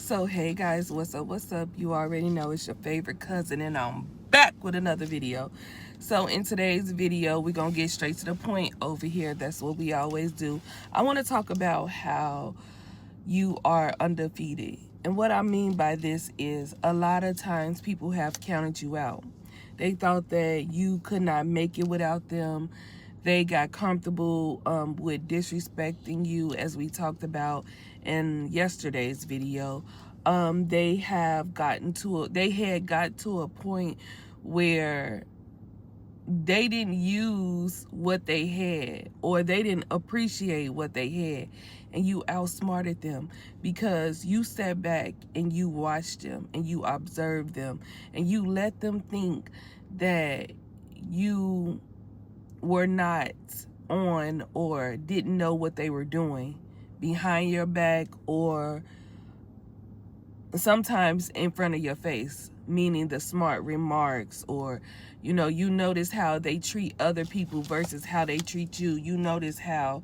So hey guys, what's up? You already know it's your favorite cousin, and I'm back with another video. So in today's video, we're gonna get straight to the point over here. That's what we always do. I want to talk about how you are undefeated, and what I mean by this is a lot of times people have counted you out. They thought that you could not make it without them. They got comfortable with disrespecting you, as we talked about in yesterday's video. They had got to a point where they didn't use what they had, or they didn't appreciate what they had, and you outsmarted them because you sat back and you watched them and you observed them and you let them think that you were not on or didn't know what they were doing behind your back, or sometimes in front of your face, meaning the smart remarks, or you notice how they treat other people versus how they treat you. You notice how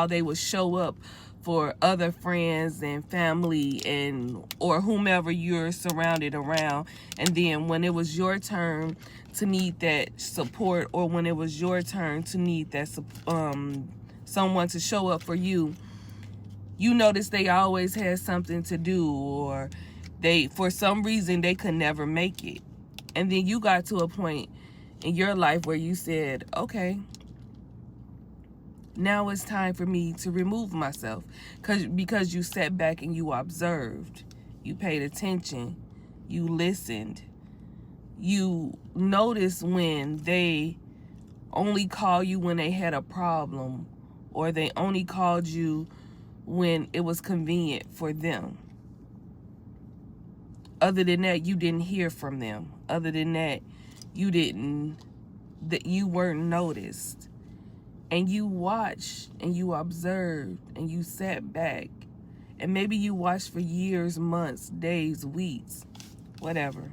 they would show up for other friends and family and or whomever you're surrounded around, and then when it was your turn to need that support, or when it was your turn to need that someone to show up for you, you notice they always had something to do, or for some reason they could never make it. And then you got to a point in your life where you said, okay, now it's time for me to remove myself, because you sat back and you observed, you paid attention, you listened, you noticed when they only call you when they had a problem, or they only called you when it was convenient for them. Other than that, you didn't hear from them. Other than that, you weren't noticed. And you watched and you observed and you sat back. And maybe you watched for years, months, days, weeks, whatever,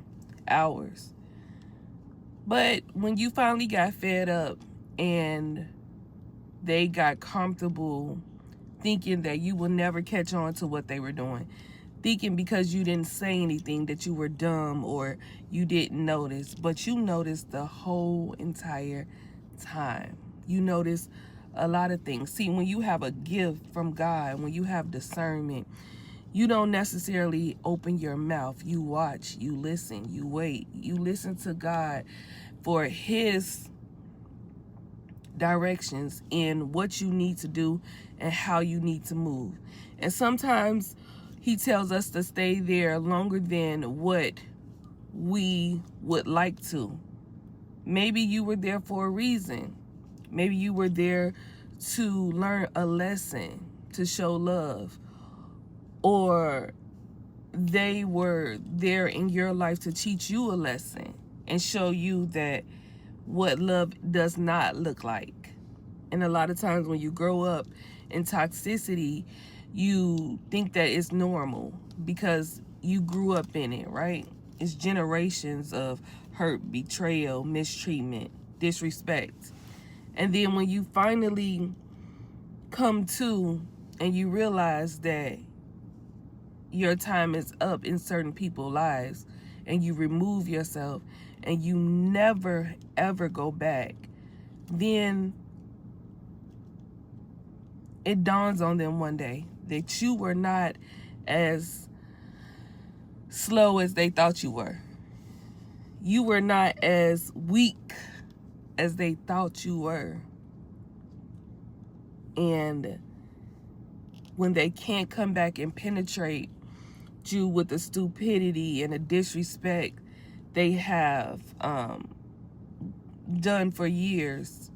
hours. But when you finally got fed up and they got comfortable thinking that you will never catch on to what they were doing, thinking because you didn't say anything that you were dumb or you didn't notice, but you noticed the whole entire time. You notice a lot of things. See, when you have a gift from God, when you have discernment, you don't necessarily open your mouth. You watch, you listen, you wait, you listen to God for His directions in what you need to do and how you need to move. And sometimes He tells us to stay there longer than what we would like to. Maybe you were there for a reason. Maybe you were there to learn a lesson, to show love, or they were there in your life to teach you a lesson and show you that what love does not look like. And a lot of times when you grow up in toxicity, you think that it's normal because you grew up in it, right? It's generations of hurt, betrayal, mistreatment, disrespect. And then when you finally come to and you realize that your time is up in certain people's lives, and you remove yourself and you never ever go back, then it dawns on them one day that you were not as slow as they thought you were. You were not as weak as they thought you were. And when they can't come back and penetrate you with the stupidity and the disrespect they have done for years,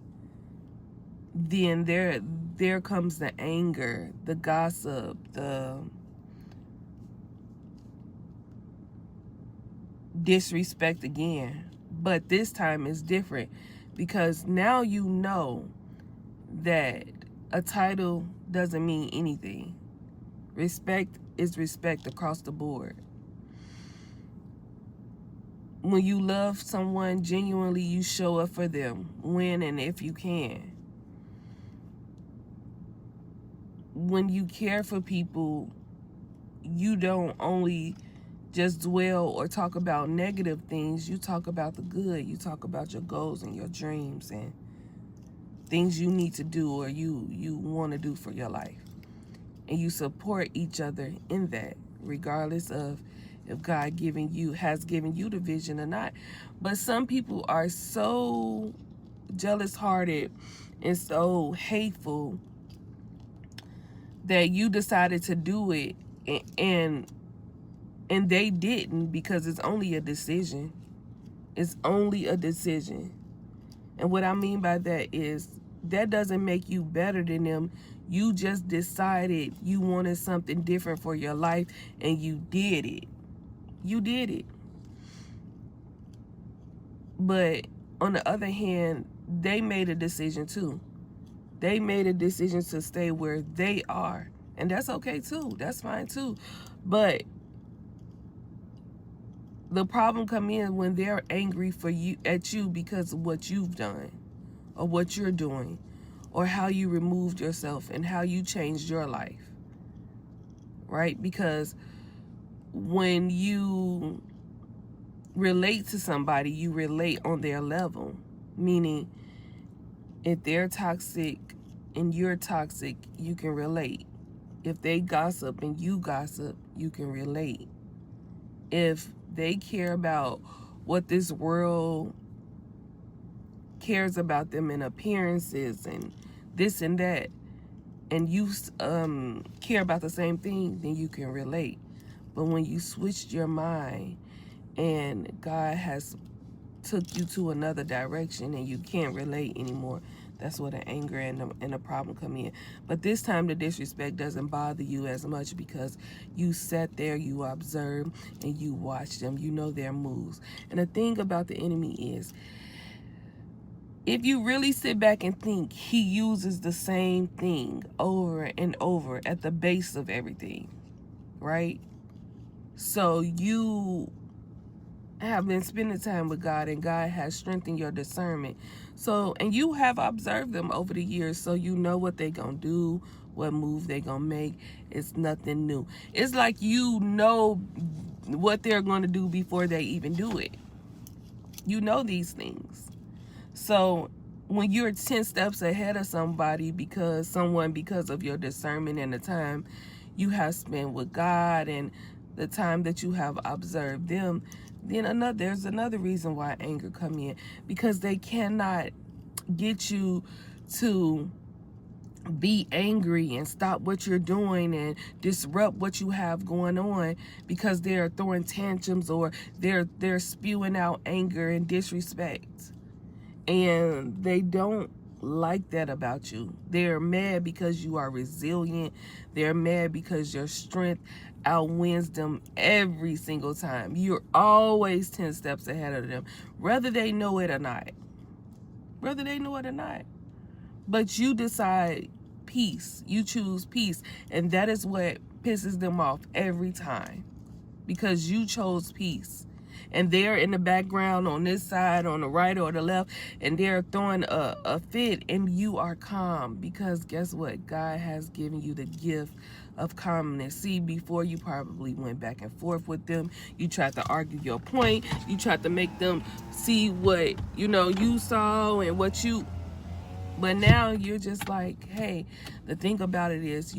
then there comes the anger, the gossip, the disrespect again. But this time is different, because now you know that a title doesn't mean anything. Respect is respect across the board. When you love someone genuinely, you show up for them when and if you can. When you care for people, you don't only just dwell or talk about negative things. You talk about the good. You talk about your goals and your dreams and things you need to do or you want to do for your life. And you support each other in that, regardless of if God has given you the vision or not. But some people are so jealous-hearted and so hateful that you decided to do it and they didn't, because it's only a decision. It's only a decision. And what I mean by that is that doesn't make you better than them. You just decided you wanted something different for your life and you did it. You did it. But on the other hand, they made a decision too. They made a decision to stay where they are. And that's okay too. That's fine too. But the problem comes in when they're angry at you because of what you've done or what you're doing or how you removed yourself and how you changed your life, right? Because when you relate to somebody, you relate on their level, meaning if they're toxic and you're toxic, you can relate. If they gossip and you gossip, you can relate. If they care about what this world cares about them and appearances and this and that, and you care about the same thing, then you can relate. But when you switched your mind and God has took you to another direction and you can't relate anymore, that's where the anger and the problem come in. But this time the disrespect doesn't bother you as much because you sat there, you observed, and you watched them. You know their moves. And the thing about the enemy is, if you really sit back and think, he uses the same thing over and over at the base of everything, right? So you have been spending time with God and God has strengthened your discernment. So, and you have observed them over the years, so you know what they're going to do, what move they're going to make. It's nothing new. It's like you know what they're going to do before they even do it. You know these things. So when you're 10 steps ahead of somebody because of your discernment and the time you have spent with God and the time that you have observed them, then there's another reason why anger come in, because they cannot get you to be angry and stop what you're doing and disrupt what you have going on, because they're throwing tantrums or they're spewing out anger and disrespect. And they don't like that about you. They're mad because you are resilient. They're mad because your strength outwins them every single time. You're always 10 steps ahead of them, whether they know it or not. Whether they know it or not. But you decide peace. You choose peace. And that is what pisses them off every time, because you chose peace. And they're in the background on this side, on the right or the left, and they're throwing a fit, and you are calm, because guess what? God has given you the gift of calmness. See, before you probably went back and forth with them. You tried to argue your point. You tried to make them see what, you saw and what you... But now you're just like, hey, the thing about it is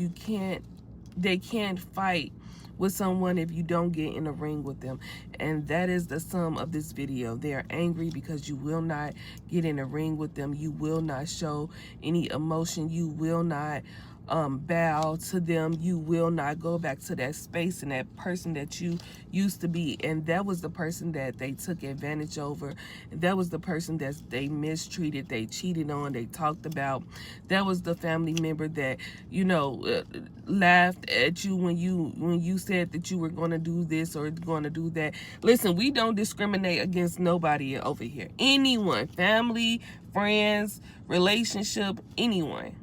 they can't fight with someone if you don't get in a ring with them. And that is the sum of this video. They are angry because you will not get in a ring with them. You will not show any emotion. You will not bow to them. You will not go back to that space and that person that you used to be. And that was the person that they took advantage over. That was the person that they mistreated, they cheated on, they talked about. That was the family member that laughed at you when you said that you were going to do this or going to do that. Listen, we don't discriminate against nobody over here. Anyone, family, friends, relationship, anyone.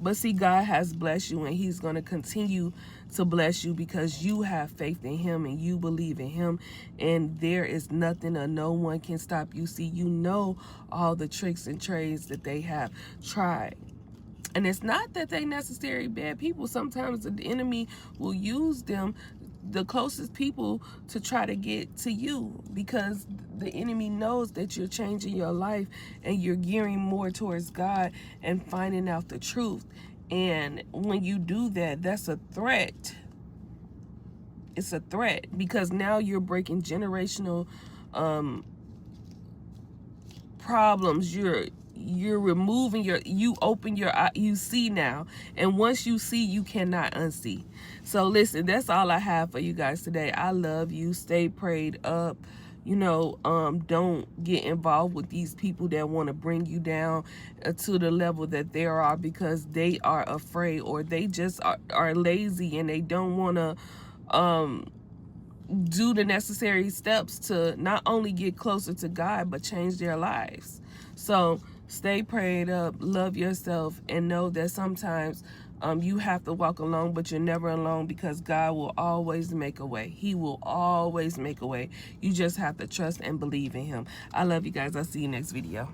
But see, God has blessed you, and he's going to continue to bless you because you have faith in him and you believe in him, and there is nothing or no one can stop you. See, you know all the tricks and trades that they have tried. And it's not that they necessarily bad people. Sometimes the enemy will use them, the closest people, to try to get to you, because the enemy knows that you're changing your life and you're gearing more towards God and finding out the truth. And when you do that, that's a threat. It's a threat, because now you're breaking generational problems. You're removing you open your eye, you see now, and once you see, you cannot unsee. So listen, that's all I have for you guys today. I love you. Stay prayed up. You know, don't get involved with these people that want to bring you down to the level that they are, because they are afraid, or they just are lazy, and they don't want to do the necessary steps to not only get closer to God, but change their lives. So stay prayed up, love yourself, and know that sometimes you have to walk alone, but you're never alone, because God will always make a way. He will always make a way. You just have to trust and believe in him. I love you guys. I'll see you next video.